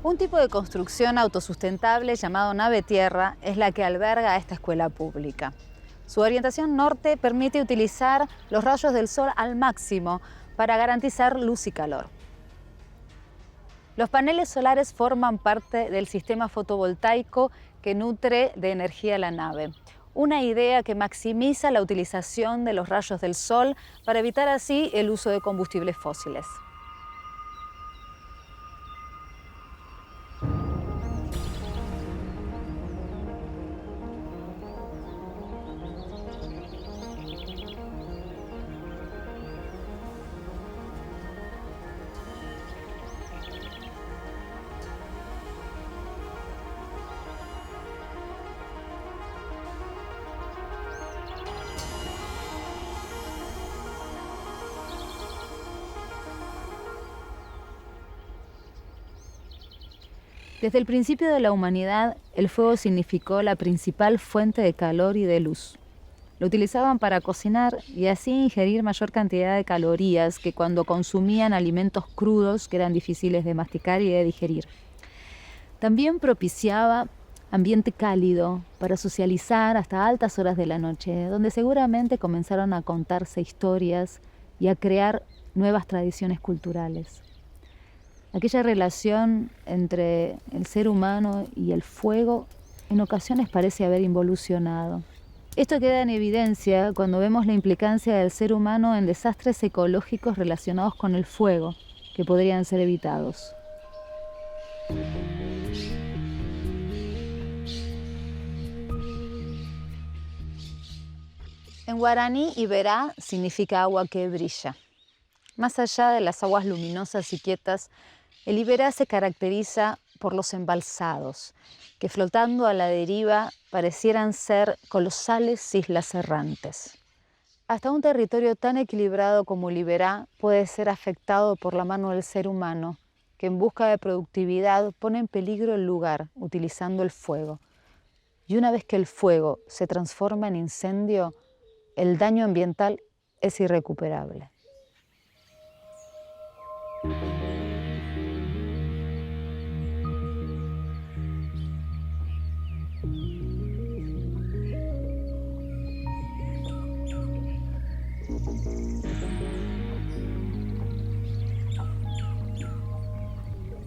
Un tipo de construcción autosustentable llamado nave tierra es la que alberga a esta escuela pública. Su orientación norte permite utilizar los rayos del sol al máximo para garantizar luz y calor. Los paneles solares forman parte del sistema fotovoltaico que nutre de energía la nave. Una idea que maximiza la utilización de los rayos del sol para evitar así el uso de combustibles fósiles. Desde el principio de la humanidad, el fuego significó la principal fuente de calor y de luz. Lo utilizaban para cocinar y así ingerir mayor cantidad de calorías que cuando consumían alimentos crudos que eran difíciles de masticar y de digerir. También propiciaba ambiente cálido para socializar hasta altas horas de la noche, donde seguramente comenzaron a contarse historias y a crear nuevas tradiciones culturales. Aquella relación entre el ser humano y el fuego en ocasiones parece haber involucionado. Esto queda en evidencia cuando vemos la implicancia del ser humano en desastres ecológicos relacionados con el fuego, que podrían ser evitados. En guaraní, Iberá significa agua que brilla. Más allá de las aguas luminosas y quietas, el Iberá se caracteriza por los embalsados, que flotando a la deriva parecieran ser colosales islas errantes. Hasta un territorio tan equilibrado como el Iberá puede ser afectado por la mano del ser humano, que en busca de productividad pone en peligro el lugar utilizando el fuego. Y una vez que el fuego se transforma en incendio, el daño ambiental es irrecuperable.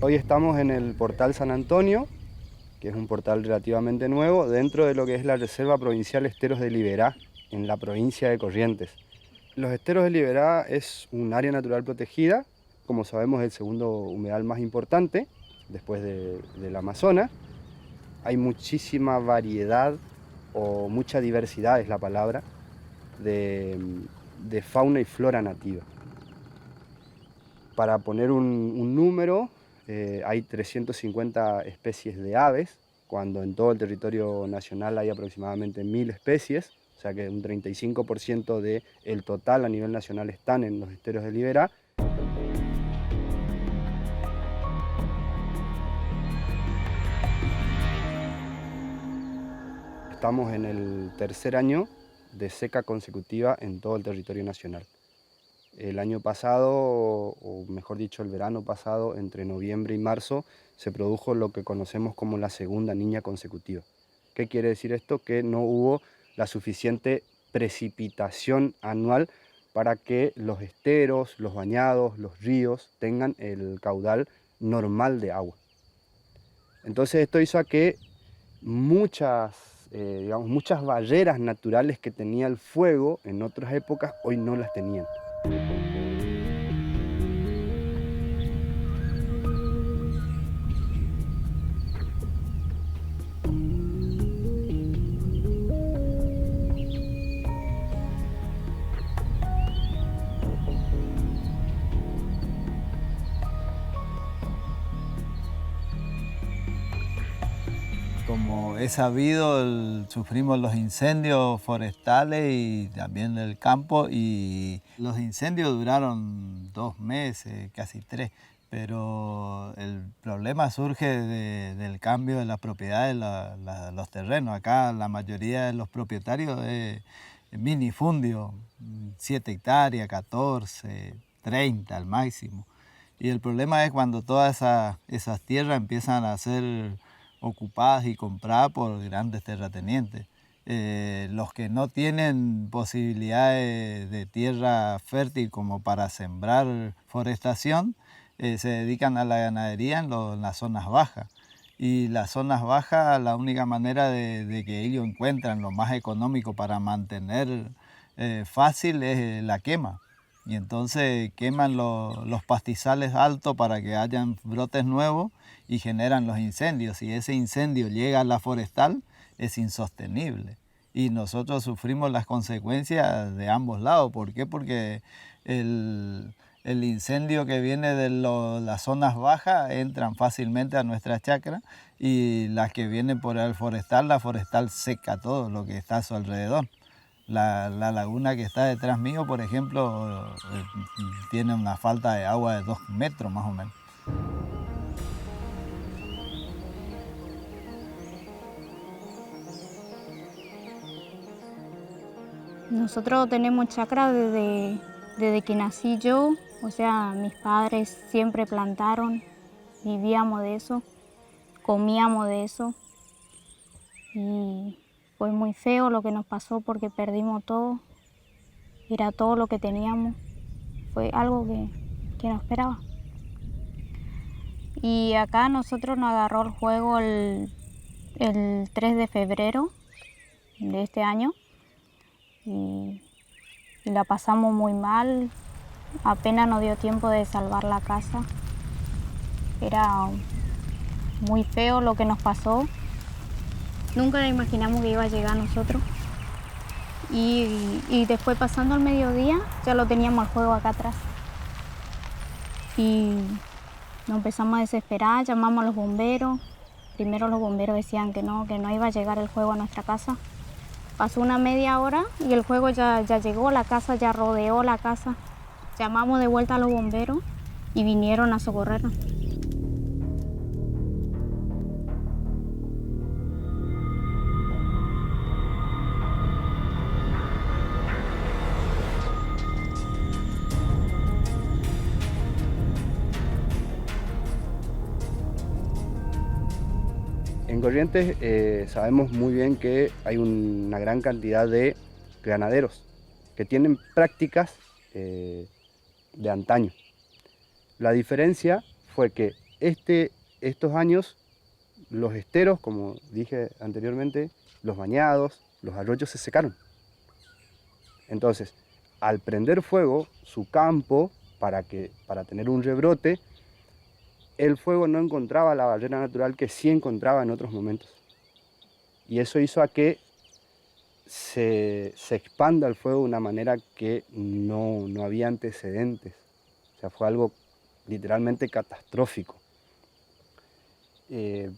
Hoy estamos en el Portal San Antonio, que es un portal relativamente nuevo, dentro de lo que es la Reserva Provincial Esteros del Iberá, en la provincia de Corrientes. Los esteros del Iberá es un área natural protegida, como sabemos el segundo humedal más importante, después del Amazonas. Hay muchísima variedad, o mucha diversidad es la palabra, de fauna y flora nativa. Para poner un número, hay 350 especies de aves, cuando en todo el territorio nacional hay aproximadamente 1000 especies, o sea que un 35% del total a nivel nacional están en los esteros del Iberá. Estamos en el tercer año de seca consecutiva en todo el territorio nacional. El año pasado, o mejor dicho, el verano pasado, entre noviembre y marzo, se produjo lo que conocemos como la segunda niña consecutiva. ¿Qué quiere decir esto? Que no hubo la suficiente precipitación anual para que los esteros, los bañados, los ríos tengan el caudal normal de agua. Entonces esto hizo a que muchas barreras naturales que tenía el fuego en otras épocas hoy no las tenían. Como es sabido, sufrimos los incendios forestales y también del campo, y los incendios duraron 2 meses, casi 3, pero el problema surge del cambio de la propiedad de los terrenos. Acá la mayoría de los propietarios es minifundio, 7 hectáreas, 14, 30 al máximo. Y el problema es cuando todas esas tierras empiezan a ser ocupadas y compradas por grandes terratenientes. Los que no tienen posibilidades de tierra fértil como para sembrar forestación, se dedican a la ganadería en las zonas bajas. Y las zonas bajas, la única manera de que ellos encuentran lo más económico para mantener fácil es la quema. Y entonces queman los pastizales altos para que hayan brotes nuevos y generan los incendios. Si ese incendio llega a la forestal, es insostenible. Y nosotros sufrimos las consecuencias de ambos lados. ¿Por qué? Porque el incendio que viene de las zonas bajas entran fácilmente a nuestra chacra, y las que vienen por la forestal seca todo lo que está a su alrededor. La laguna que está detrás mío, por ejemplo, tiene una falta de agua de 2 metros más o menos. Nosotros tenemos chacra desde que nací yo, o sea, mis padres siempre plantaron, vivíamos de eso, comíamos de eso. Y fue muy feo lo que nos pasó porque perdimos todo, era todo lo que teníamos, fue algo que no esperaba. Y acá nosotros nos agarró el fuego el 3 de febrero de este año. Y la pasamos muy mal, apenas nos dio tiempo de salvar la casa. Era muy feo lo que nos pasó. Nunca imaginamos que iba a llegar a nosotros. Y después, pasando el mediodía, ya lo teníamos el fuego acá atrás. Y nos empezamos a desesperar, llamamos a los bomberos. Primero los bomberos decían que no iba a llegar el fuego a nuestra casa. Pasó una media hora y el fuego ya llegó, la casa ya rodeó la casa. Llamamos de vuelta a los bomberos y vinieron a socorrernos. En Corrientes sabemos muy bien que hay una gran cantidad de ganaderos que tienen prácticas de antaño. La diferencia fue que estos años los esteros, como dije anteriormente, los bañados, los arroyos se secaron. Entonces, al prender fuego su campo para tener un rebrote, el fuego no encontraba la barrera natural que sí encontraba en otros momentos. Y eso hizo a que se expanda el fuego de una manera que no había antecedentes. O sea, fue algo literalmente catastrófico. El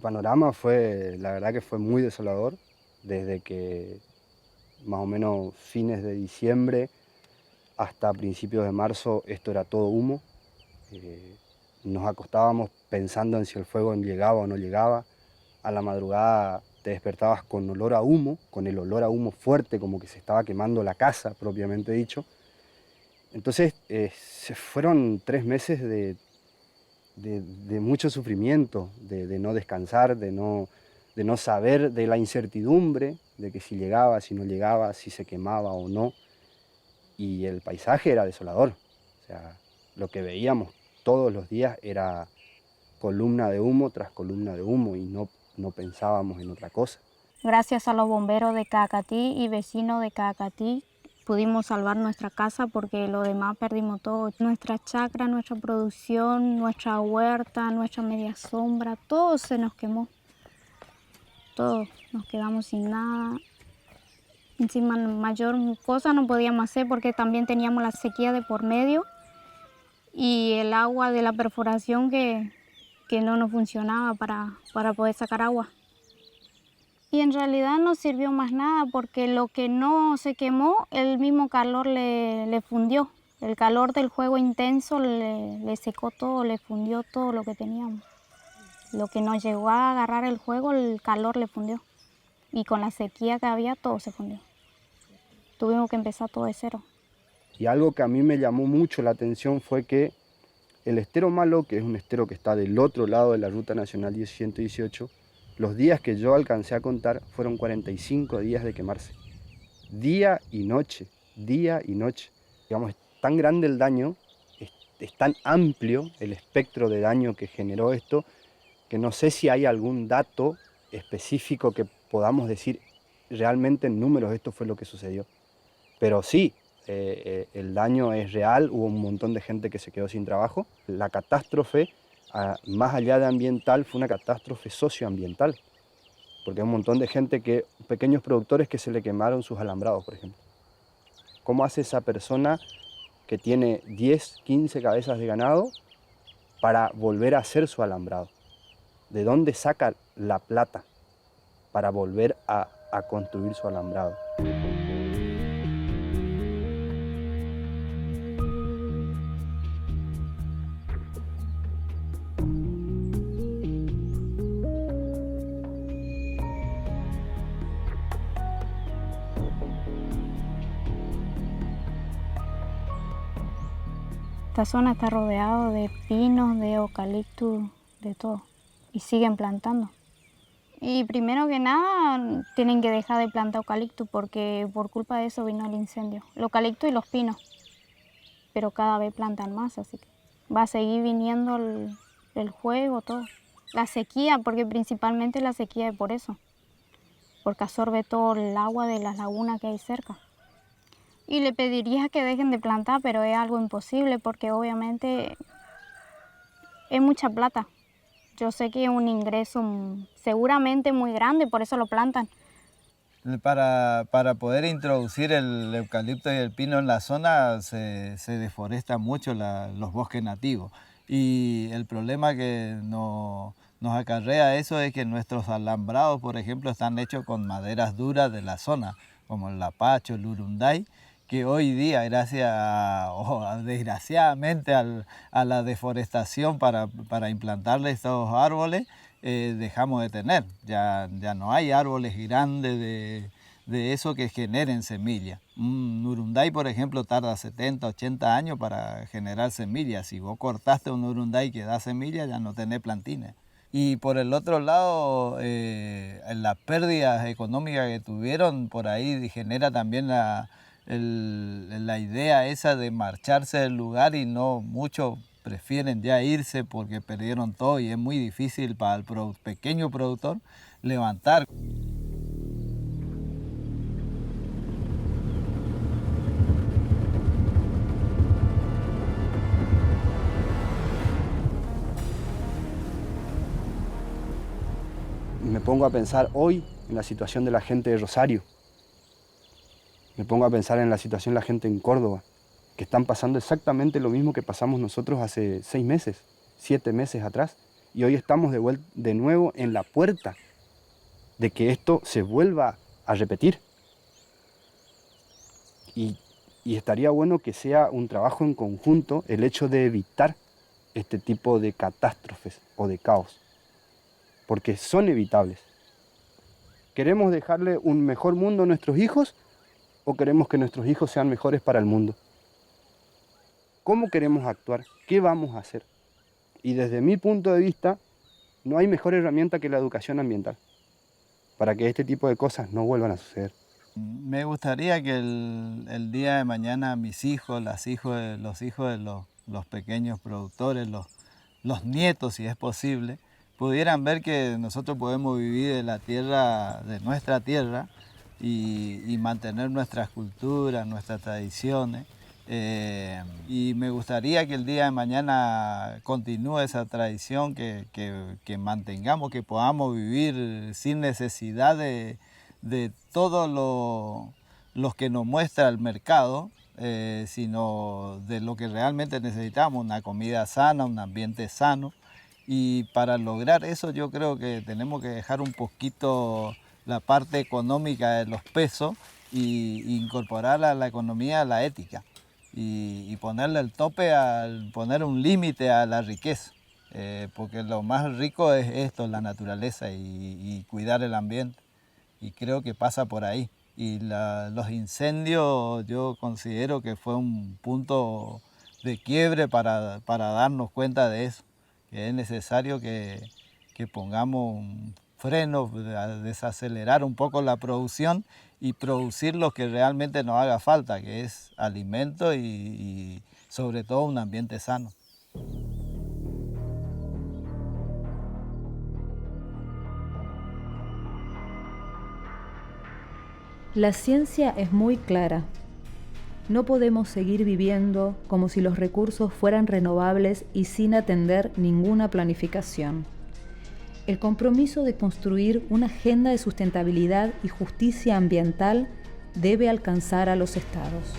panorama la verdad que fue muy desolador, desde que más o menos fines de diciembre hasta principios de marzo esto era todo humo. Nos acostábamos pensando en si el fuego llegaba o no llegaba. A la madrugada te despertabas con olor a humo, con el olor a humo fuerte, como que se estaba quemando la casa, propiamente dicho. Entonces se fueron 3 meses de mucho sufrimiento, de no descansar, de no saber, de la incertidumbre, de que si llegaba, si no llegaba, si se quemaba o no. Y el paisaje era desolador. O sea, lo que veíamos todos los días era columna de humo tras columna de humo, y no pensábamos en otra cosa. Gracias a los bomberos de Cacatí y vecinos de Cacatí pudimos salvar nuestra casa, porque lo demás perdimos todo. Nuestra chacra, nuestra producción, nuestra huerta, nuestra media sombra, todo se nos quemó. Todo, nos quedamos sin nada. Encima mayor cosa no podíamos hacer porque también teníamos la sequía de por medio y el agua de la perforación que no nos funcionaba para poder sacar agua. Y en realidad no sirvió más nada, porque lo que no se quemó, el mismo calor le fundió. El calor del fuego intenso le secó todo, le fundió todo lo que teníamos. Lo que nos llegó a agarrar el fuego, el calor le fundió. Y con la sequía que había, todo se fundió. Tuvimos que empezar todo de cero. Y algo que a mí me llamó mucho la atención fue que El estero Malo, que es un estero que está del otro lado de la Ruta Nacional 118, los días que yo alcancé a contar fueron 45 días de quemarse. Día y noche, día y noche. Digamos, es tan grande el daño, es tan amplio el espectro de daño que generó esto, que no sé si hay algún dato específico que podamos decir realmente en números esto fue lo que sucedió. Pero sí, el daño es real, hubo un montón de gente que se quedó sin trabajo. La catástrofe, más allá de ambiental, fue una catástrofe socioambiental, porque hay un montón de gente pequeños productores que se le quemaron sus alambrados, por ejemplo. ¿Cómo hace esa persona que tiene 10, 15 cabezas de ganado para volver a hacer su alambrado? ¿De dónde saca la plata para volver a construir su alambrado? Esta zona está rodeada de pinos, de eucalipto, de todo. Y siguen plantando. Y primero que nada tienen que dejar de plantar eucalipto porque por culpa de eso vino el incendio. El eucalipto y los pinos. Pero cada vez plantan más, así que va a seguir viniendo el fuego, todo. La sequía, porque principalmente la sequía es por eso. Porque absorbe todo el agua de las lagunas que hay cerca. Y le pediría que dejen de plantar, pero es algo imposible porque obviamente es mucha plata. Yo sé que es un ingreso seguramente muy grande, por eso lo plantan. Para poder introducir el eucalipto y el pino en la zona se deforestan mucho los bosques nativos. Y el problema que nos acarrea eso es que nuestros alambrados, por ejemplo, están hechos con maderas duras de la zona, como el lapacho, el urunday, que hoy día, desgraciadamente a la deforestación para implantarle estos árboles, dejamos de tener. Ya no hay árboles grandes de eso que generen semillas. Un urunday, por ejemplo, tarda 70, 80 años para generar semillas. Si vos cortaste un urunday que da semillas, ya no tenés plantines. Y por el otro lado, las pérdidas económicas que tuvieron por ahí genera también la idea esa de marcharse del lugar, y no muchos prefieren ya irse porque perdieron todo y es muy difícil para el pequeño productor levantar. Me pongo a pensar hoy en la situación de la gente de Rosario. Me pongo a pensar en la situación de la gente en Córdoba, que están pasando exactamente lo mismo que pasamos nosotros hace 6 meses, 7 meses atrás. Y hoy estamos de nuevo en la puerta de que esto se vuelva a repetir. Y estaría bueno que sea un trabajo en conjunto el hecho de evitar este tipo de catástrofes o de caos, porque son evitables. ¿Queremos dejarle un mejor mundo a nuestros hijos o queremos que nuestros hijos sean mejores para el mundo? ¿Cómo queremos actuar? ¿Qué vamos a hacer? Y desde mi punto de vista, no hay mejor herramienta que la educación ambiental para que este tipo de cosas no vuelvan a suceder. Me gustaría que el día de mañana mis hijos, los hijos de los pequeños productores, los nietos, si es posible, pudieran ver que nosotros podemos vivir de la tierra, de nuestra tierra, y mantener nuestras culturas, nuestras tradiciones. Y me gustaría que el día de mañana continúe esa tradición, que mantengamos, que podamos vivir sin necesidad de todo lo que nos muestra el mercado, sino de lo que realmente necesitamos, una comida sana, un ambiente sano. Y para lograr eso yo creo que tenemos que dejar un poquito la parte económica de los pesos y incorporar a la economía la ética y ponerle el tope, poner un límite a la riqueza, porque lo más rico es esto, la naturaleza y cuidar el ambiente, y creo que pasa por ahí. Y los incendios yo considero que fue un punto de quiebre para darnos cuenta de eso, que es necesario que pongamos un freno, a desacelerar un poco la producción y producir lo que realmente nos haga falta, que es alimento y sobre todo un ambiente sano. La ciencia es muy clara. No podemos seguir viviendo como si los recursos fueran renovables y sin atender ninguna planificación. El compromiso de construir una agenda de sustentabilidad y justicia ambiental debe alcanzar a los estados.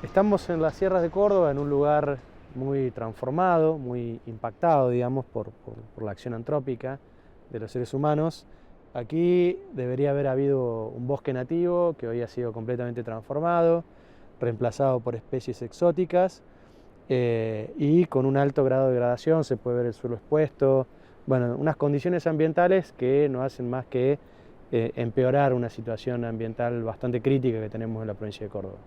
Estamos en las sierras de Córdoba, en un lugar muy transformado, muy impactado, digamos, por la acción antrópica de los seres humanos. Aquí debería haber habido un bosque nativo que hoy ha sido completamente transformado, reemplazado por especies exóticas y con un alto grado de degradación. Se puede ver el suelo expuesto, bueno, unas condiciones ambientales que no hacen más que empeorar una situación ambiental bastante crítica que tenemos en la provincia de Córdoba.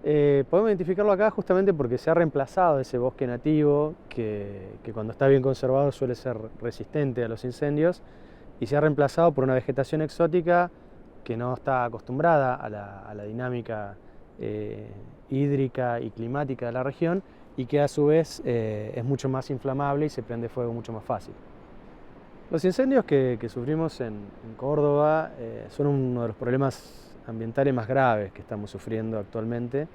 Podemos identificarlo acá justamente porque se ha reemplazado ese bosque nativo que cuando está bien conservado suele ser resistente a los incendios, y se ha reemplazado por una vegetación exótica que no está acostumbrada a la dinámica hídrica y climática de la región, y que a su vez es mucho más inflamable y se prende fuego mucho más fácil. Los incendios que sufrimos en Córdoba son uno de los problemas ambientales más graves que estamos sufriendo actualmente,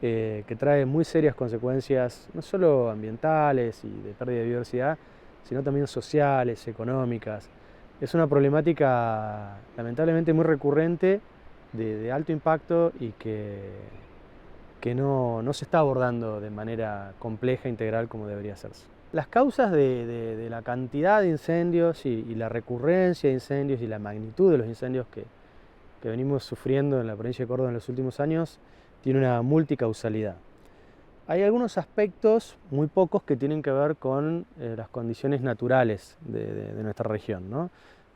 que trae muy serias consecuencias, no solo ambientales y de pérdida de biodiversidad, sino también sociales, económicas. Es una problemática lamentablemente muy recurrente, de alto impacto, y que no se está abordando de manera compleja e integral como debería hacerse. Las causas de la cantidad de incendios y la recurrencia de incendios y la magnitud de los incendios que venimos sufriendo en la provincia de Córdoba en los últimos años tiene una multicausalidad. Hay algunos aspectos, muy pocos, que tienen que ver con las condiciones naturales de nuestra región, ¿no?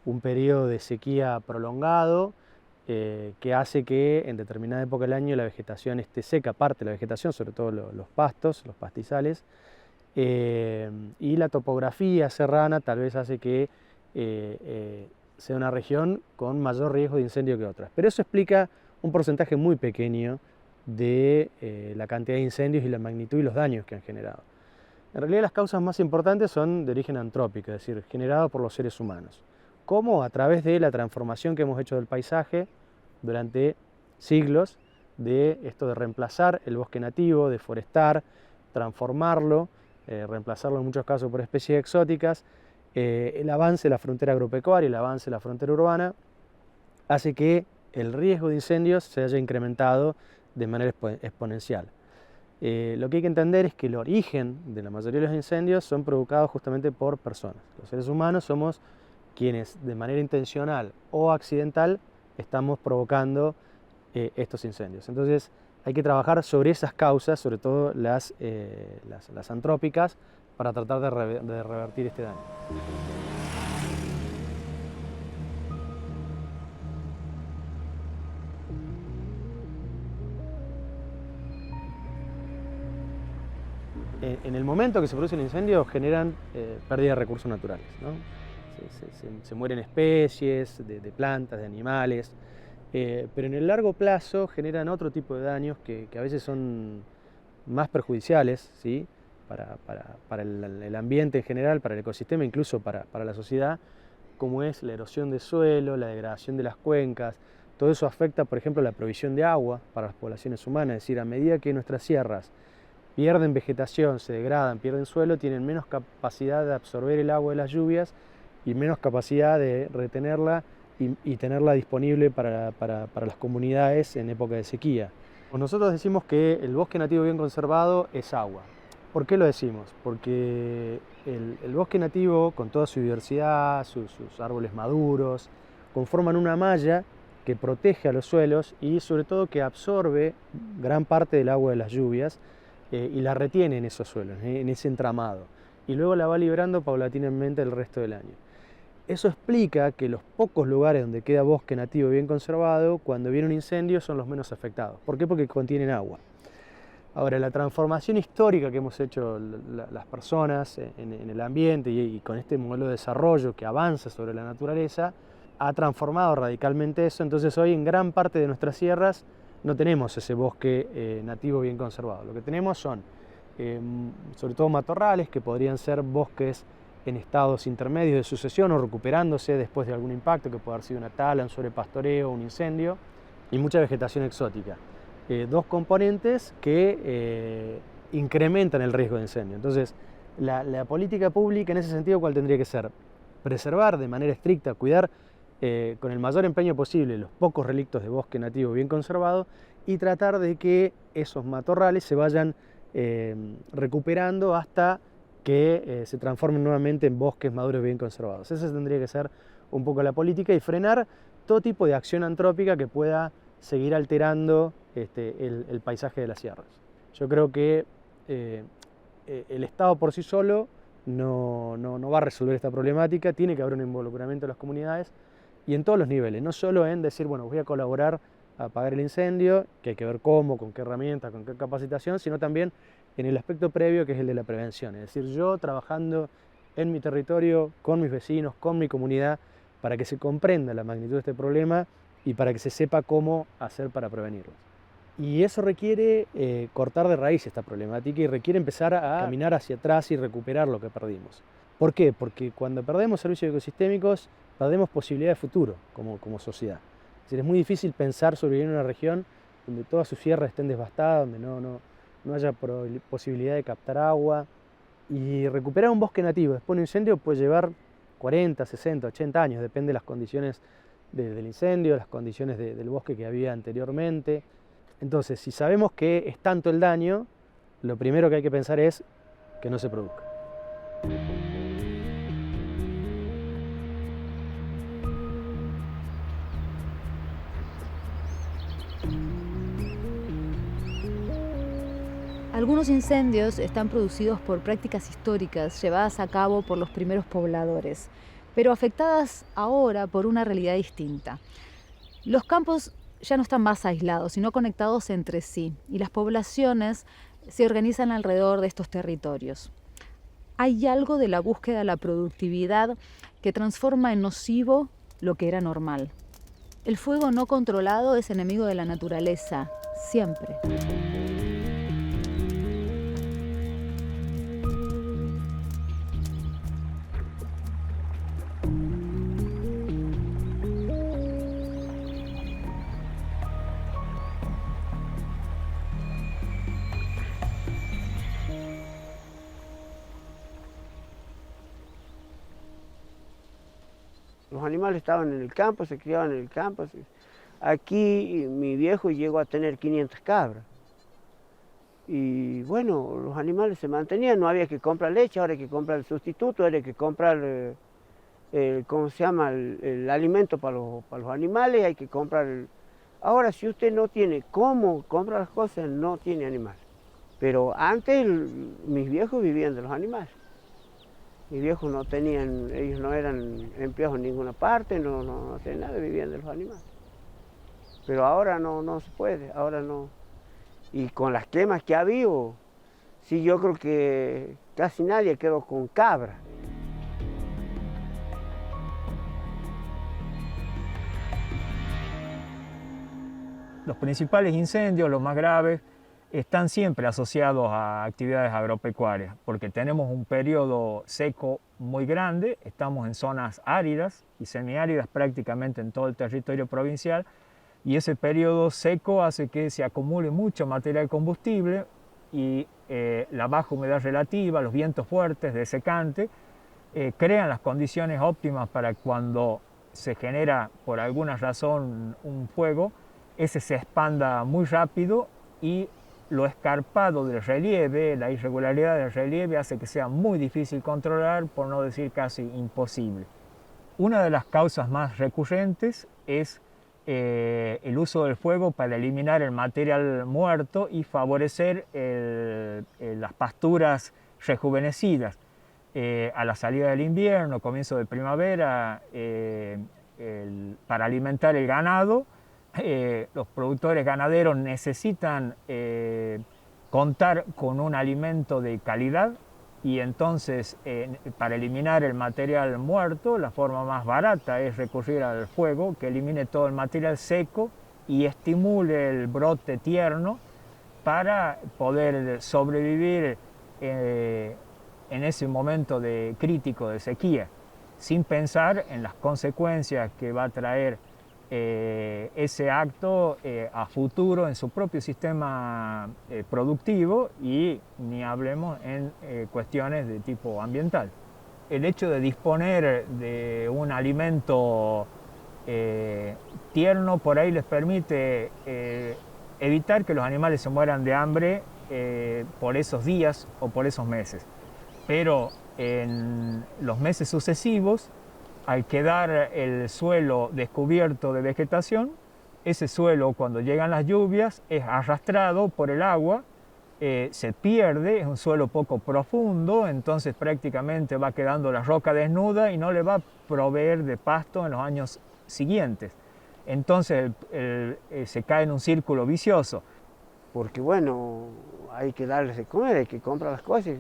Un periodo de sequía prolongado que hace que en determinada época del año la vegetación esté seca, parte de la vegetación, sobre todo los pastos, los pastizales, y la topografía serrana tal vez hace que sea una región con mayor riesgo de incendio que otras. Pero eso explica un porcentaje muy pequeño de la cantidad de incendios y la magnitud y los daños que han generado. En realidad las causas más importantes son de origen antrópico, es decir, generadas por los seres humanos. ¿Cómo? A través de la transformación que hemos hecho del paisaje durante siglos, de esto de reemplazar el bosque nativo, deforestar, transformarlo, reemplazarlo en muchos casos por especies exóticas. El avance de la frontera agropecuaria, el avance de la frontera urbana, hace que el riesgo de incendios se haya incrementado de manera exponencial. Lo que hay que entender es que el origen de la mayoría de los incendios son provocados justamente por personas. Los seres humanos somos quienes de manera intencional o accidental estamos provocando estos incendios. Entonces hay que trabajar sobre esas causas, sobre todo las antrópicas, para tratar de revertir este daño. En el momento que se produce un incendio generan pérdida de recursos naturales, ¿no? Se mueren especies de plantas, de animales, pero en el largo plazo generan otro tipo de daños que a veces son más perjudiciales, ¿sí? para el ambiente en general, para el ecosistema, incluso para la sociedad, como es la erosión de suelo, la degradación de las cuencas. Todo eso afecta, por ejemplo, la provisión de agua para las poblaciones humanas, es decir, a medida que nuestras sierras pierden vegetación, se degradan, pierden suelo, tienen menos capacidad de absorber el agua de las lluvias y menos capacidad de retenerla y tenerla disponible para las comunidades en época de sequía. Nosotros decimos que el bosque nativo bien conservado es agua. ¿Por qué lo decimos? Porque el bosque nativo, con toda su diversidad, sus árboles maduros, conforman una malla que protege a los suelos y sobre todo que absorbe gran parte del agua de las lluvias y la retiene en esos suelos, en ese entramado, y luego la va liberando paulatinamente el resto del año. Eso explica que los pocos lugares donde queda bosque nativo bien conservado, cuando viene un incendio son los menos afectados. ¿Por qué? Porque contienen agua. Ahora, la transformación histórica que hemos hecho las personas en el ambiente y con este modelo de desarrollo que avanza sobre la naturaleza, ha transformado radicalmente eso. Entonces hoy en gran parte de nuestras sierras no tenemos ese bosque nativo bien conservado. Lo que tenemos son sobre todo matorrales, que podrían ser bosques en estados intermedios de sucesión o recuperándose después de algún impacto, que puede haber sido una tala, un sobrepastoreo, un incendio, y mucha vegetación exótica. Dos componentes que incrementan el riesgo de incendio. Entonces, la política pública en ese sentido, ¿cuál tendría que ser? Preservar de manera estricta, cuidar con el mayor empeño posible los pocos relictos de bosque nativo bien conservado y tratar de que esos matorrales se vayan recuperando hasta que se transformen nuevamente en bosques maduros bien conservados. Esa tendría que ser un poco la política y frenar todo tipo de acción antrópica que pueda seguir alterando el paisaje de las sierras. Yo creo que el Estado por sí solo no va a resolver esta problemática, tiene que haber un involucramiento de las comunidades y en todos los niveles, no solo en decir, bueno, voy a colaborar a apagar el incendio, que hay que ver cómo, con qué herramientas, con qué capacitación, sino también en el aspecto previo, que es el de la prevención. Es decir, yo trabajando en mi territorio, con mis vecinos, con mi comunidad, para que se comprenda la magnitud de este problema y para que se sepa cómo hacer para prevenirlo. Y eso requiere cortar de raíz esta problemática y requiere empezar a caminar hacia atrás y recuperar lo que perdimos. ¿Por qué? Porque cuando perdemos servicios ecosistémicos, perdemos posibilidad de futuro como sociedad. Es decir, es muy difícil pensar sobrevivir en una región donde todas sus sierras estén devastadas, donde no haya posibilidad de captar agua. Y recuperar un bosque nativo después de un incendio puede llevar 40, 60, 80 años, depende de las condiciones del incendio, las condiciones del bosque que había anteriormente. Entonces, si sabemos que es tanto el daño, lo primero que hay que pensar es que no se produzca. Algunos incendios están producidos por prácticas históricas llevadas a cabo por los primeros pobladores, pero afectadas ahora por una realidad distinta. Los campos ya no están más aislados, sino conectados entre sí, y las poblaciones se organizan alrededor de estos territorios. Hay algo de la búsqueda de la productividad que transforma en nocivo lo que era normal. El fuego no controlado es enemigo de la naturaleza, siempre. Los animales estaban en el campo, se criaban en el campo. Aquí mi viejo llegó a tener 500 cabras. Y bueno, los animales se mantenían, no había que comprar leche, ahora hay que comprar el sustituto, ahora hay que comprar, ¿cómo se llama?, el alimento para los animales, hay que comprar... Ahora, si usted no tiene cómo comprar las cosas, no tiene animal. Pero antes mis viejos vivían de los animales. Mis viejos no tenían, ellos no eran empleados en ninguna parte, no hacían nada, vivían de los animales. Pero ahora no se puede, ahora no. Y con las quemas que ha habido, sí, yo creo que casi nadie quedó con cabra. Los principales incendios, los más graves, están siempre asociados a actividades agropecuarias, porque tenemos un periodo seco muy grande, estamos en zonas áridas y semiáridas prácticamente en todo el territorio provincial, y ese periodo seco hace que se acumule mucho material combustible y la baja humedad relativa, los vientos fuertes, desecantes, crean las condiciones óptimas para cuando se genera por alguna razón un fuego, ese se expanda muy rápido y lo escarpado del relieve, la irregularidad del relieve hace que sea muy difícil controlar, por no decir casi imposible. Una de las causas más recurrentes es el uso del fuego para eliminar el material muerto y favorecer las pasturas rejuvenecidas. A la salida del invierno, comienzo de primavera, para alimentar el ganado, los productores ganaderos necesitan contar con un alimento de calidad y entonces para eliminar el material muerto la forma más barata es recurrir al fuego que elimine todo el material seco y estimule el brote tierno para poder sobrevivir en ese momento crítico de sequía, sin pensar en las consecuencias que va a traer ese acto a futuro en su propio sistema productivo y ni hablemos en cuestiones de tipo ambiental. El hecho de disponer de un alimento tierno por ahí les permite evitar que los animales se mueran de hambre por esos días o por esos meses. Pero en los meses sucesivos, al quedar el suelo descubierto de vegetación, ese suelo cuando llegan las lluvias es arrastrado por el agua, se pierde, es un suelo poco profundo, entonces prácticamente va quedando la roca desnuda y no le va a proveer de pasto en los años siguientes. Entonces se cae en un círculo vicioso. Porque bueno, hay que darles de comer, hay que comprar las cosas.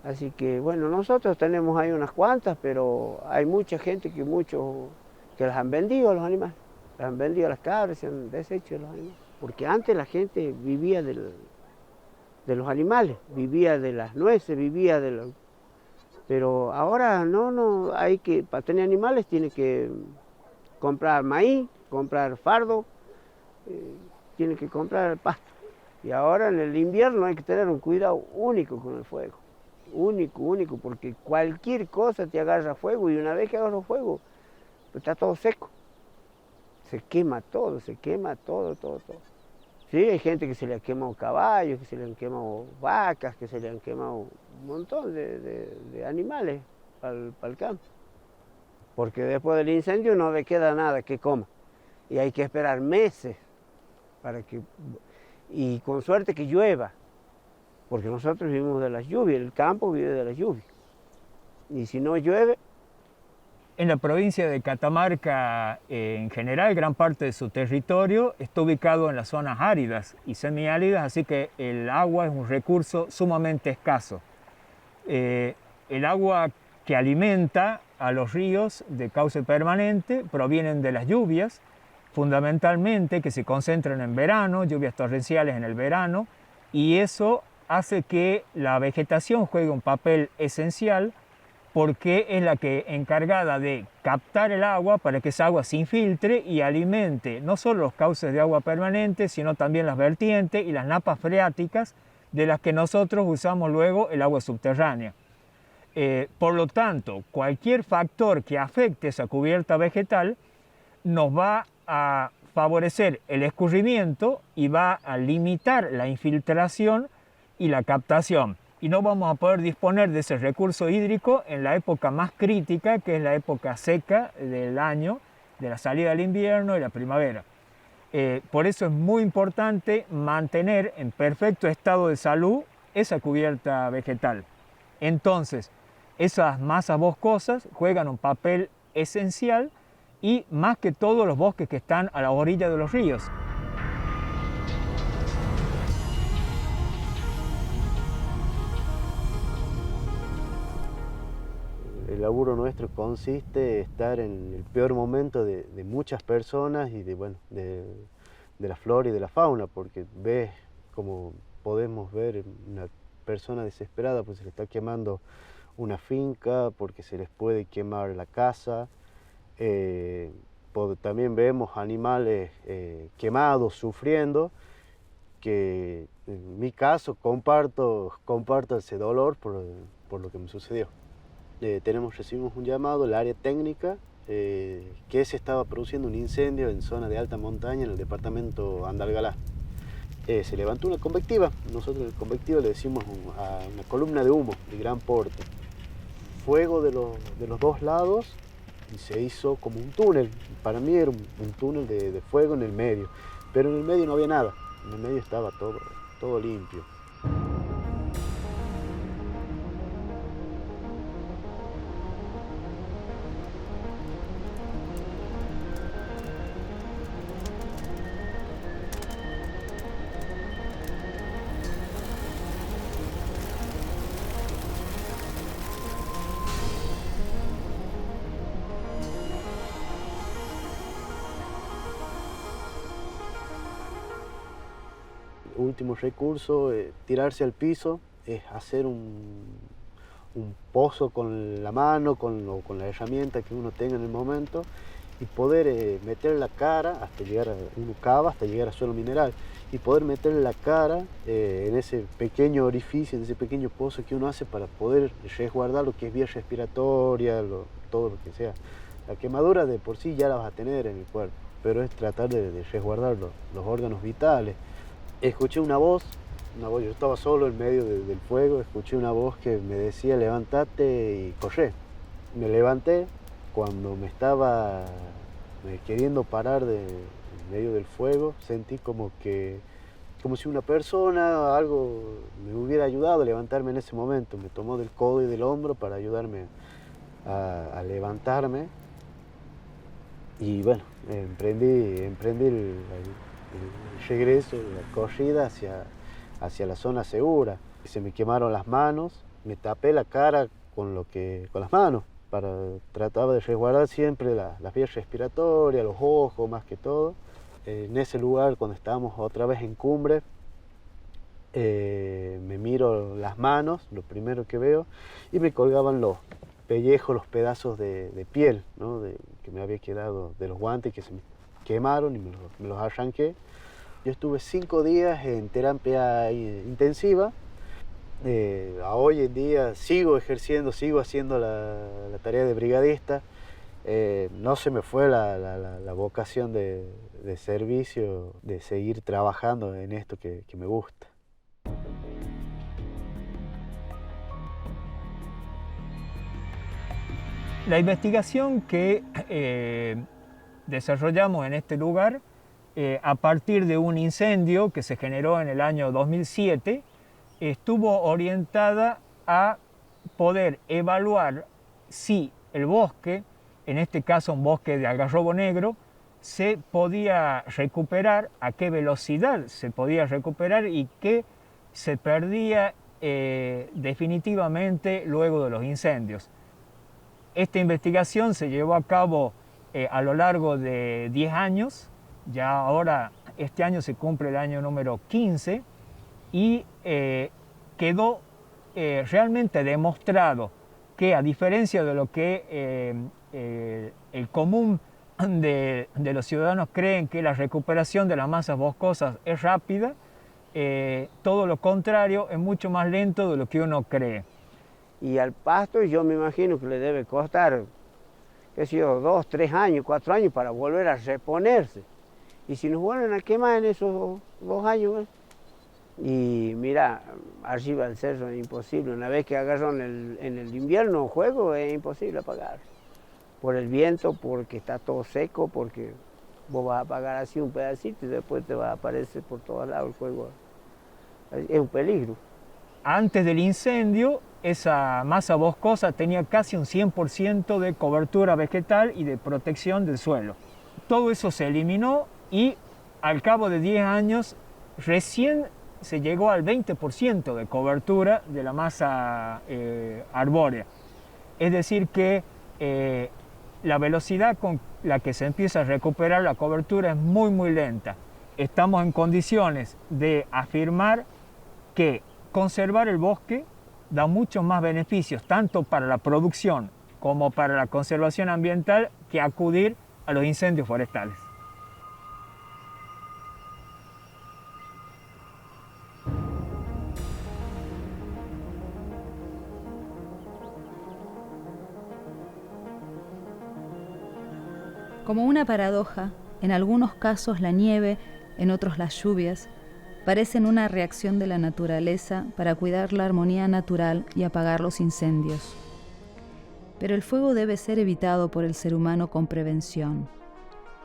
Así que bueno, nosotros tenemos ahí unas cuantas, pero hay mucha gente que las han vendido a los animales. Las han vendido a las cabras, se han deshecho de los animales. Porque antes la gente vivía de los animales, vivía de las nueces, vivía de los... Pero ahora no, para tener animales tiene que comprar maíz, comprar fardo, tiene que comprar pasto. Y ahora en el invierno hay que tener un cuidado único con el fuego. Único, porque cualquier cosa te agarra fuego y una vez que agarra fuego, pues está todo seco. Se quema todo. Sí, hay gente que se le han quemado caballos, que se le han quemado vacas, que se le han quemado un montón de animales para el campo. Porque después del incendio no le queda nada que coma. Y hay que esperar meses y con suerte que llueva. Porque nosotros vivimos de las lluvias, el campo vive de las lluvias. Y si no llueve... En la provincia de Catamarca, en general, gran parte de su territorio está ubicado en las zonas áridas y semiáridas, así que el agua es un recurso sumamente escaso. El agua que alimenta a los ríos de cauce permanente provienen de las lluvias, fundamentalmente que se concentran en verano, lluvias torrenciales en el verano, y eso hace que la vegetación juegue un papel esencial porque es la que encargada de captar el agua para que esa agua se infiltre y alimente no solo los cauces de agua permanente, sino también las vertientes y las napas freáticas de las que nosotros usamos luego el agua subterránea. Por lo tanto, cualquier factor que afecte esa cubierta vegetal nos va a favorecer el escurrimiento y va a limitar la infiltración y la captación. Y no vamos a poder disponer de ese recurso hídrico en la época más crítica, que es la época seca del año, de la salida del invierno y la primavera. Por eso es muy importante mantener en perfecto estado de salud esa cubierta vegetal. Entonces, esas masas boscosas juegan un papel esencial y más que todo los bosques que están a la orilla de los ríos. El laburo nuestro consiste en estar en el peor momento de muchas personas y de la flora y de la fauna, porque ves, como podemos ver, una persona desesperada porque se le está quemando una finca, porque se les puede quemar la casa. También vemos animales quemados, sufriendo, que en mi caso comparto ese dolor por lo que me sucedió. Recibimos un llamado, el área técnica, que se estaba produciendo un incendio en zona de alta montaña en el departamento Andalgalá. Se levantó una convectiva, nosotros en convectiva le decimos a una columna de humo de gran porte. Fuego de los dos lados y se hizo como un túnel. Para mí era un túnel de fuego en el medio, pero en el medio no había nada, en el medio estaba todo limpio. Último recurso, tirarse al piso, es hacer un pozo con la mano, con la herramienta que uno tenga en el momento y poder meter la cara hasta llegar uno cava hasta llegar a suelo mineral y poder meter la cara en ese pequeño orificio, en ese pequeño pozo que uno hace para poder resguardar lo que es vía respiratoria, todo lo que sea. La quemadura de por sí ya la vas a tener en el cuerpo, pero es tratar de resguardar los órganos vitales. Escuché una voz, yo estaba solo en medio del fuego, escuché una voz que me decía levantate y corre. Me levanté, cuando me estaba queriendo parar en medio del fuego, sentí como si una persona, algo me hubiera ayudado a levantarme en ese momento. Me tomó del codo y del hombro para ayudarme a levantarme. Y bueno, emprendí el regreso, la corrida hacia la zona segura. Se me quemaron las manos, me tapé la cara con las manos, trataba de resguardar siempre las vías respiratorias, los ojos más que todo. En ese lugar, cuando estábamos otra vez en cumbre, me miro las manos, lo primero que veo, y me colgaban los pellejos, los pedazos de piel, ¿no? Que me había quedado de los guantes que se me quemaron y me los arranqué. Yo estuve 5 días en terapia intensiva. Hoy en día sigo ejerciendo, sigo haciendo la tarea de brigadista. No se me fue la vocación de servicio, de seguir trabajando en esto que me gusta. La investigación que desarrollamos en este lugar a partir de un incendio que se generó en el año 2007, estuvo orientada a poder evaluar si el bosque, en este caso un bosque de algarrobo negro, se podía recuperar, a qué velocidad se podía recuperar y qué se perdía definitivamente luego de los incendios. Esta investigación se llevó a cabo a lo largo de 10 años. Ya ahora, este año se cumple el año número 15 y quedó realmente demostrado que, a diferencia de lo que el común de los ciudadanos creen, que la recuperación de las masas boscosas es rápida, todo lo contrario, es mucho más lento de lo que uno cree. Y al pasto yo me imagino que le debe costar, qué sé yo, 2, 3 años, 4 años para volver a reponerse. Y si nos vuelven a quemar en esos 2 años, y mira, arriba del cerro es imposible. Una vez que agarran en el invierno fuego, es imposible apagar. Por el viento, porque está todo seco, porque vos vas a apagar así un pedacito y después te va a aparecer por todos lados el fuego. Es un peligro. Antes del incendio, esa masa boscosa tenía casi un 100% de cobertura vegetal y de protección del suelo. Todo eso se eliminó y al cabo de 10 años recién se llegó al 20% de cobertura de la masa arbórea. Es decir que la velocidad con la que se empieza a recuperar la cobertura es muy lenta. Estamos en condiciones de afirmar que conservar el bosque da muchos más beneficios, tanto para la producción como para la conservación ambiental, que acudir a los incendios forestales. Como una paradoja, en algunos casos la nieve, en otros las lluvias, parecen una reacción de la naturaleza para cuidar la armonía natural y apagar los incendios. Pero el fuego debe ser evitado por el ser humano con prevención,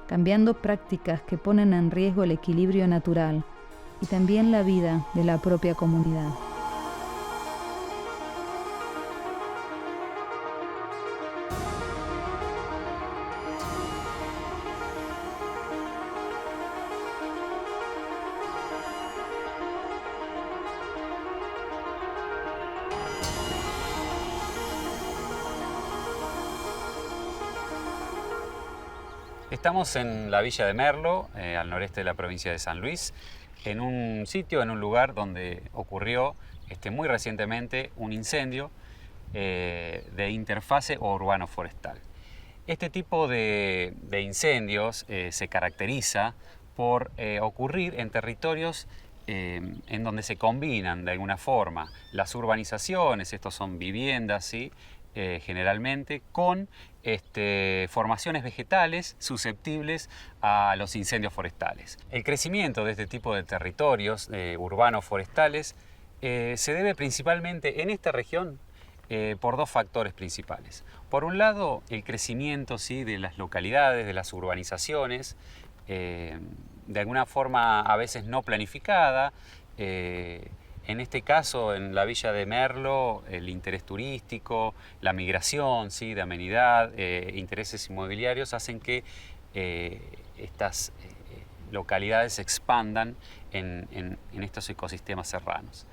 cambiando prácticas que ponen en riesgo el equilibrio natural y también la vida de la propia comunidad. Estamos en la villa de Merlo, al noreste de la provincia de San Luis, en un sitio, en un lugar donde ocurrió muy recientemente un incendio de interfase o urbano-forestal. Este tipo de incendios se caracteriza por ocurrir en territorios en donde se combinan de alguna forma las urbanizaciones, estos son viviendas, ¿sí? Generalmente, con formaciones vegetales susceptibles a los incendios forestales. El crecimiento de este tipo de territorios urbanos forestales se debe principalmente en esta región por dos factores principales. Por un lado, el crecimiento, ¿sí?, de las localidades, de las urbanizaciones, de alguna forma a veces no planificada. En este caso, en la villa de Merlo, el interés turístico, la migración, ¿sí?, de amenidad, intereses inmobiliarios hacen que estas localidades se expandan en estos ecosistemas serranos.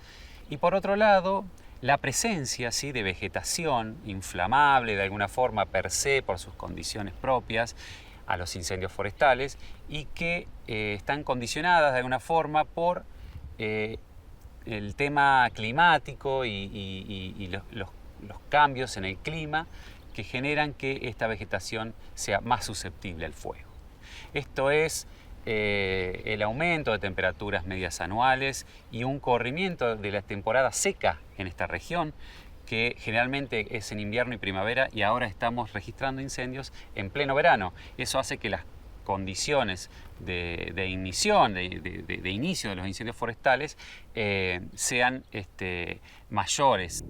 Y por otro lado, la presencia, ¿sí?, de vegetación inflamable, de alguna forma per se, por sus condiciones propias, a los incendios forestales, y que están condicionadas de alguna forma por el tema climático y los cambios en el clima que generan que esta vegetación sea más susceptible al fuego. Esto es el aumento de temperaturas medias anuales y un corrimiento de la temporada seca en esta región, que generalmente es en invierno y primavera, y ahora estamos registrando incendios en pleno verano. Eso hace que las condiciones de inicio de los incendios forestales sean mayores.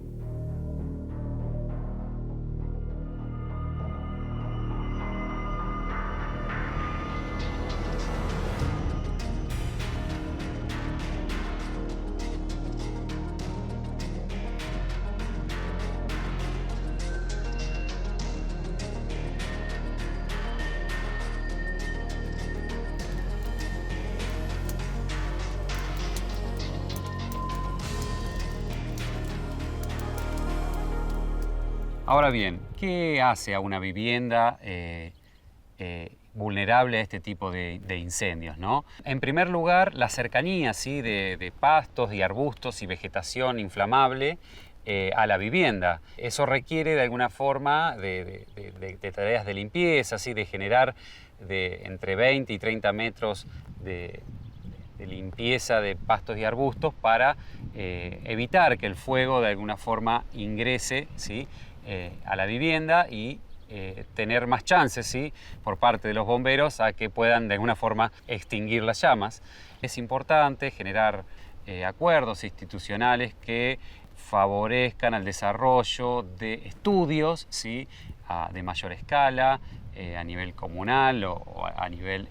Ahora bien, ¿qué hace a una vivienda vulnerable a este tipo de incendios, ¿no? En primer lugar, la cercanía, ¿sí?, de pastos y arbustos y vegetación inflamable a la vivienda. Eso requiere de alguna forma de tareas de limpieza, ¿sí?, de generar entre 20 y 30 metros de limpieza de pastos y arbustos para evitar que el fuego de alguna forma ingrese, ¿sí?, a la vivienda y tener más chances, ¿sí?, por parte de los bomberos a que puedan de alguna forma extinguir las llamas. Es importante generar acuerdos institucionales que favorezcan al desarrollo de estudios, ¿sí?, de mayor escala, a nivel comunal o a nivel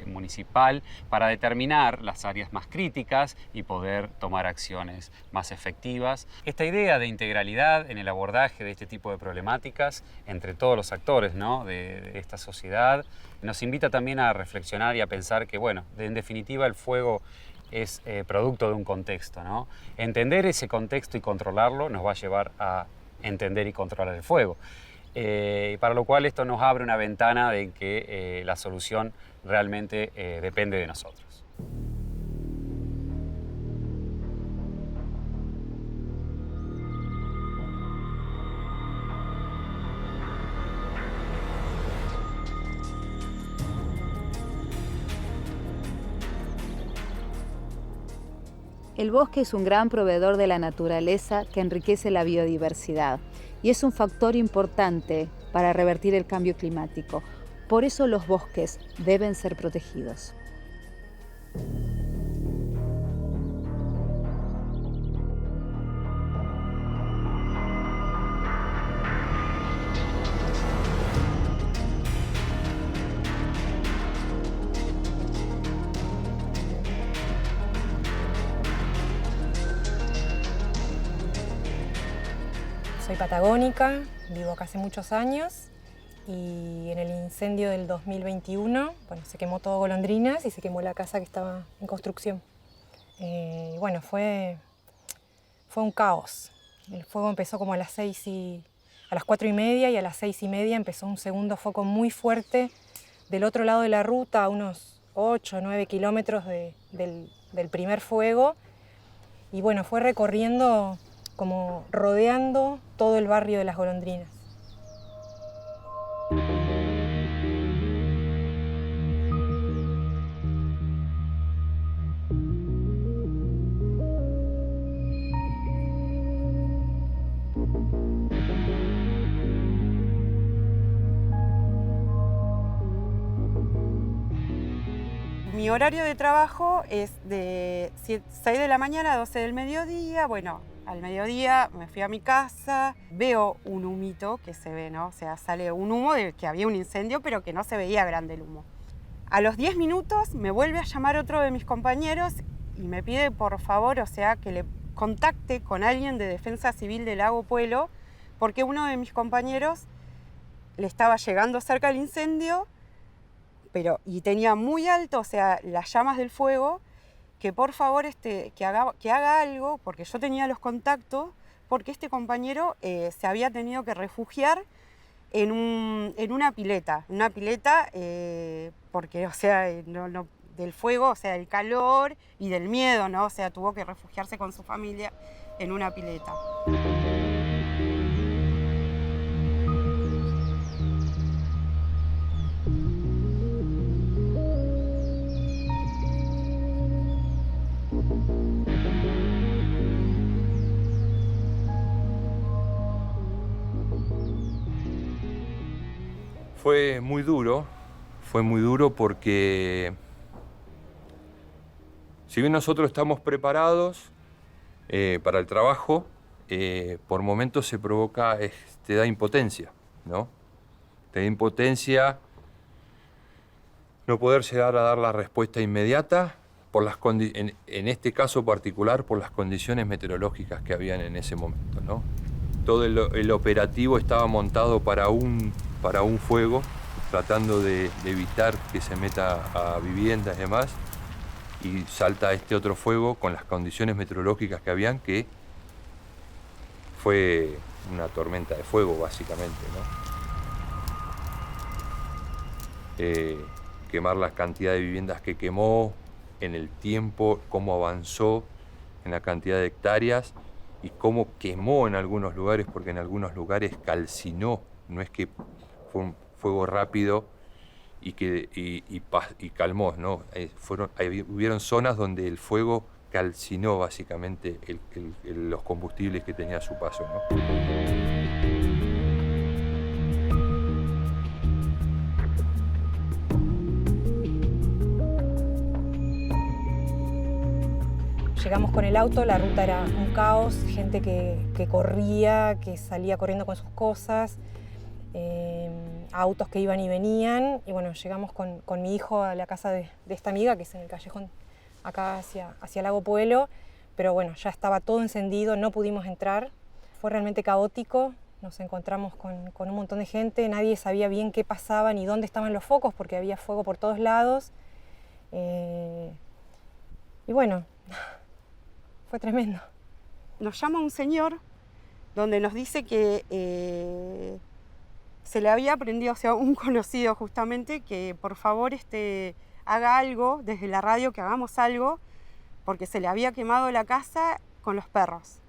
municipal, para determinar las áreas más críticas y poder tomar acciones más efectivas. Esta idea de integralidad en el abordaje de este tipo de problemáticas entre todos los actores, ¿no?, de esta sociedad nos invita también a reflexionar y a pensar que, bueno, en definitiva el fuego es producto de un contexto, ¿no? Entender ese contexto y controlarlo nos va a llevar a entender y controlar el fuego. Para lo cual esto nos abre una ventana de que la solución realmente depende de nosotros. El bosque es un gran proveedor de la naturaleza que enriquece la biodiversidad y es un factor importante para revertir el cambio climático. Por eso los bosques deben ser protegidos. Soy patagónica, vivo acá hace muchos años y en el incendio del 2021, bueno, se quemó todo Golondrinas y se quemó la casa que estaba en construcción. Y bueno, fue un caos. El fuego empezó como a las 4:30 y a las 6:30 empezó un segundo foco muy fuerte del otro lado de la ruta, a unos 8 o 9 kilómetros del primer fuego. Y bueno, fue recorriendo, como rodeando todo el barrio de Las Golondrinas. Mi horario de trabajo es de 6 de la mañana a 12 del mediodía. Bueno, al mediodía me fui a mi casa, veo un humito que se ve, ¿no? O sea, sale un humo de que había un incendio, pero que no se veía grande el humo. A los 10 minutos me vuelve a llamar otro de mis compañeros y me pide por favor, o sea, que le contacte con alguien de Defensa Civil de Lago Puelo, porque uno de mis compañeros le estaba llegando cerca el incendio, y tenía muy alto, o sea, las llamas del fuego, que por favor que haga algo, porque yo tenía los contactos, porque este compañero se había tenido que refugiar en una pileta, porque, o sea, del fuego, o sea, del calor y del miedo, ¿no? O sea, tuvo que refugiarse con su familia en una pileta. Fue muy duro porque si bien nosotros estamos preparados para el trabajo, por momentos se provoca, te da impotencia, ¿no? Te da impotencia no poder llegar a dar la respuesta inmediata, en este caso particular, por las condiciones meteorológicas que habían en ese momento, ¿no? Todo el operativo estaba montado para un fuego, tratando de evitar que se meta a viviendas y demás, y salta este otro fuego con las condiciones meteorológicas que habían, que fue una tormenta de fuego básicamente, ¿no? Quemar la cantidad de viviendas que quemó, en el tiempo, cómo avanzó en la cantidad de hectáreas y cómo quemó en algunos lugares, porque en algunos lugares calcinó, no es que fue un fuego rápido y calmó, ¿no? Hubieron zonas donde el fuego calcinó básicamente los combustibles que tenía a su paso, ¿no? Llegamos con el auto, la ruta era un caos, gente que corría, que salía corriendo con sus cosas, autos que iban y venían. Y bueno, llegamos con mi hijo a la casa de esta amiga, que es en el callejón acá hacia Lago Puelo. Pero bueno, ya estaba todo encendido, no pudimos entrar. Fue realmente caótico, nos encontramos con un montón de gente, nadie sabía bien qué pasaba ni dónde estaban los focos, porque había fuego por todos lados. Y bueno, fue tremendo. Nos llama un señor donde nos dice que se le había prendido, o sea, un conocido justamente, que por favor haga algo desde la radio, que hagamos algo, porque se le había quemado la casa con los perros.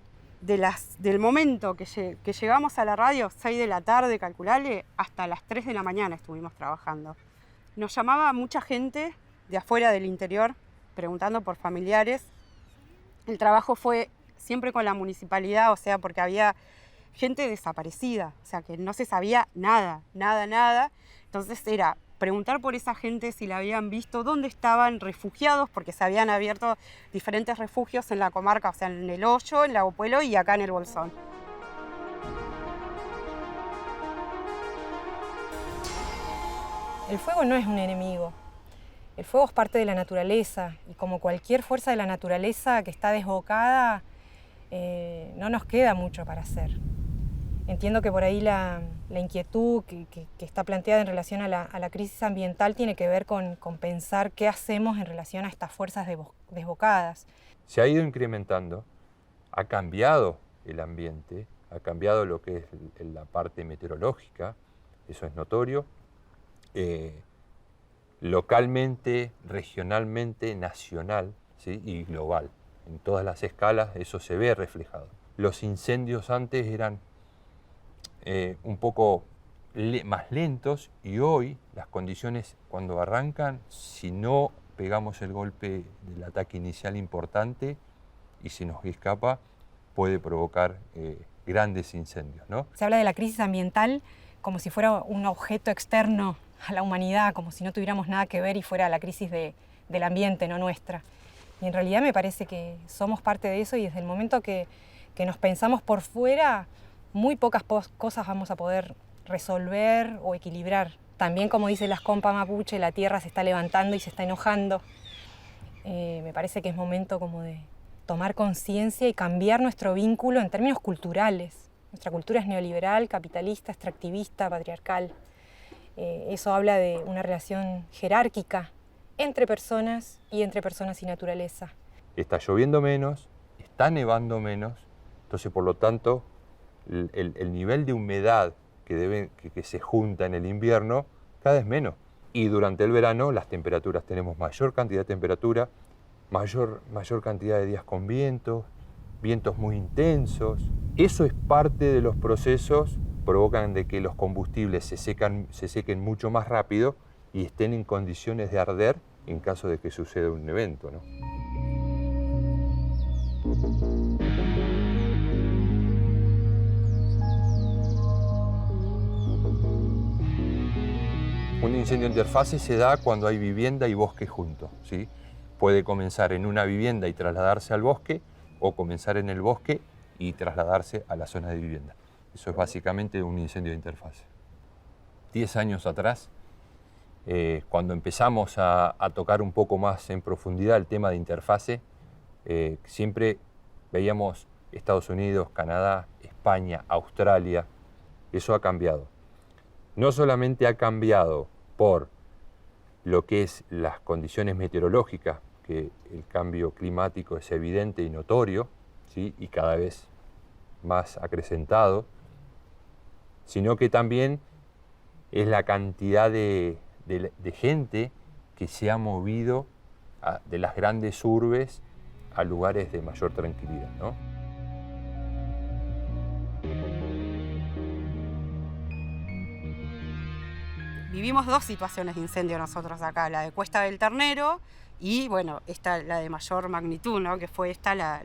Del momento que llegamos a la radio, 6 de la tarde, calculale, hasta las 3 de la mañana estuvimos trabajando. Nos llamaba mucha gente de afuera, del interior, preguntando por familiares. El trabajo fue siempre con la municipalidad, o sea, porque había gente desaparecida, o sea, que no se sabía nada. Entonces era preguntar por esa gente si la habían visto, dónde estaban refugiados, porque se habían abierto diferentes refugios en la comarca, o sea, en El Hoyo, en Lago Puelo y acá en el Bolsón. El fuego no es un enemigo. El fuego es parte de la naturaleza y como cualquier fuerza de la naturaleza que está desbocada, no nos queda mucho para hacer. Entiendo que por ahí la inquietud que está planteada en relación a la crisis ambiental tiene que ver con pensar qué hacemos en relación a estas fuerzas desbocadas. Se ha ido incrementando, ha cambiado el ambiente, ha cambiado lo que es la parte meteorológica, eso es notorio, localmente, regionalmente, nacional, ¿sí? Y global. En todas las escalas eso se ve reflejado. Los incendios antes eran un poco más lentos y hoy las condiciones cuando arrancan, si no pegamos el golpe del ataque inicial importante y se nos escapa, puede provocar grandes incendios, ¿no? Se habla de la crisis ambiental como si fuera un objeto externo a la humanidad, como si no tuviéramos nada que ver y fuera la crisis del ambiente, no nuestra. Y en realidad me parece que somos parte de eso y desde el momento que nos pensamos por fuera, muy pocas cosas vamos a poder resolver o equilibrar. También, como dice las compas mapuche, la tierra se está levantando y se está enojando. Me parece que es momento como de tomar conciencia y cambiar nuestro vínculo en términos culturales. Nuestra cultura es neoliberal, capitalista, extractivista, patriarcal. Eso habla de una relación jerárquica entre personas y naturaleza. Está lloviendo menos, está nevando menos, entonces por lo tanto el nivel de humedad que se junta en el invierno cada vez menos. Y durante el verano las temperaturas, tenemos mayor cantidad de temperatura, mayor cantidad de días con vientos muy intensos. Eso es parte de los procesos, provocan de que los combustibles se sequen mucho más rápido y estén en condiciones de arder en caso de que suceda un evento, ¿no? Un incendio de interfase se da cuando hay vivienda y bosque juntos, ¿sí? Puede comenzar en una vivienda y trasladarse al bosque, o comenzar en el bosque y trasladarse a la zona de vivienda. Eso es básicamente un incendio de interfase. 10 años atrás, cuando empezamos a tocar un poco más en profundidad el tema de interfase, siempre veíamos Estados Unidos, Canadá, España, Australia. Eso ha cambiado. No solamente ha cambiado por lo que es las condiciones meteorológicas, que el cambio climático es evidente y notorio, ¿sí? Y cada vez más acrecentado, sino que también es la cantidad de gente que se ha movido de las grandes urbes a lugares de mayor tranquilidad, ¿no? Vivimos dos situaciones de incendio nosotros acá, la de Cuesta del Ternero y, bueno, esta, la de mayor magnitud, ¿no? Que fue esta, la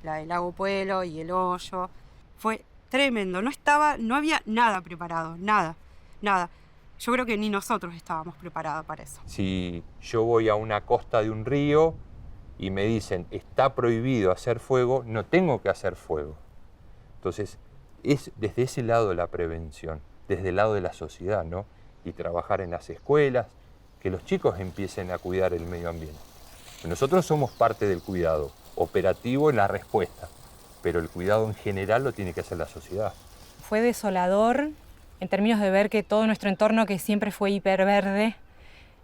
del Lago Puelo y el Hoyo. Fue tremendo, no había nada preparado, nada. Yo creo que ni nosotros estábamos preparados para eso. Si yo voy a una costa de un río y me dicen está prohibido hacer fuego, no tengo que hacer fuego. Entonces, es desde ese lado la prevención, desde el lado de la sociedad, ¿no? Y trabajar en las escuelas, que los chicos empiecen a cuidar el medio ambiente. Nosotros somos parte del cuidado, operativo en la respuesta, pero el cuidado en general lo tiene que hacer la sociedad. Fue desolador en términos de ver que todo nuestro entorno, que siempre fue hiperverde,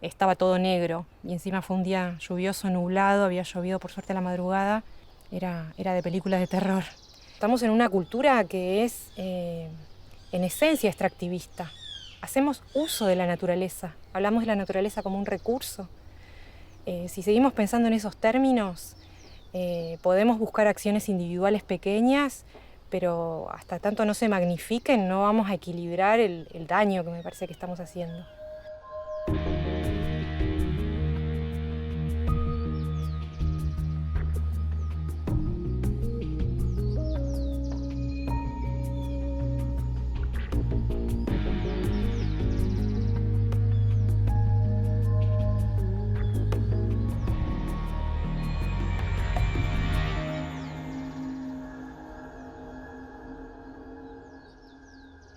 estaba todo negro. Y encima fue un día lluvioso, nublado, había llovido por suerte a la madrugada. Era de películas de terror. Estamos en una cultura que es en esencia extractivista. Hacemos uso de la naturaleza, hablamos de la naturaleza como un recurso. Si seguimos pensando en esos términos, podemos buscar acciones individuales pequeñas, pero hasta tanto no se magnifiquen, no vamos a equilibrar el daño que me parece que estamos haciendo.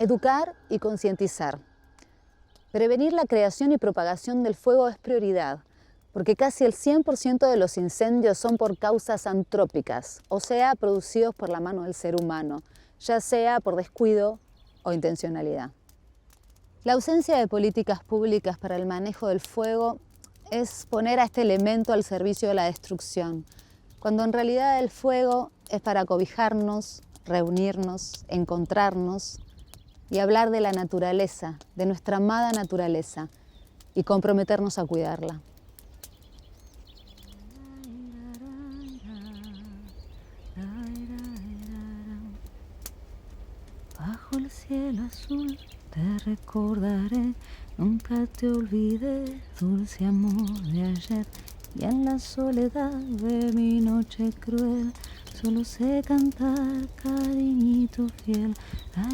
Educar y concientizar. Prevenir la creación y propagación del fuego es prioridad, porque casi el 100% de los incendios son por causas antrópicas, o sea, producidos por la mano del ser humano. ya sea por descuido o intencionalidad. La ausencia de políticas públicas para el manejo del fuego es poner a este elemento al servicio de la destrucción, cuando en realidad el fuego es para cobijarnos, reunirnos, encontrarnos y hablar de la naturaleza, de nuestra amada naturaleza, y comprometernos a cuidarla. Bajo el cielo azul te recordaré, nunca te olvidé, dulce amor de ayer. Y en la soledad de mi noche cruel, solo sé cantar, cariñito fiel. La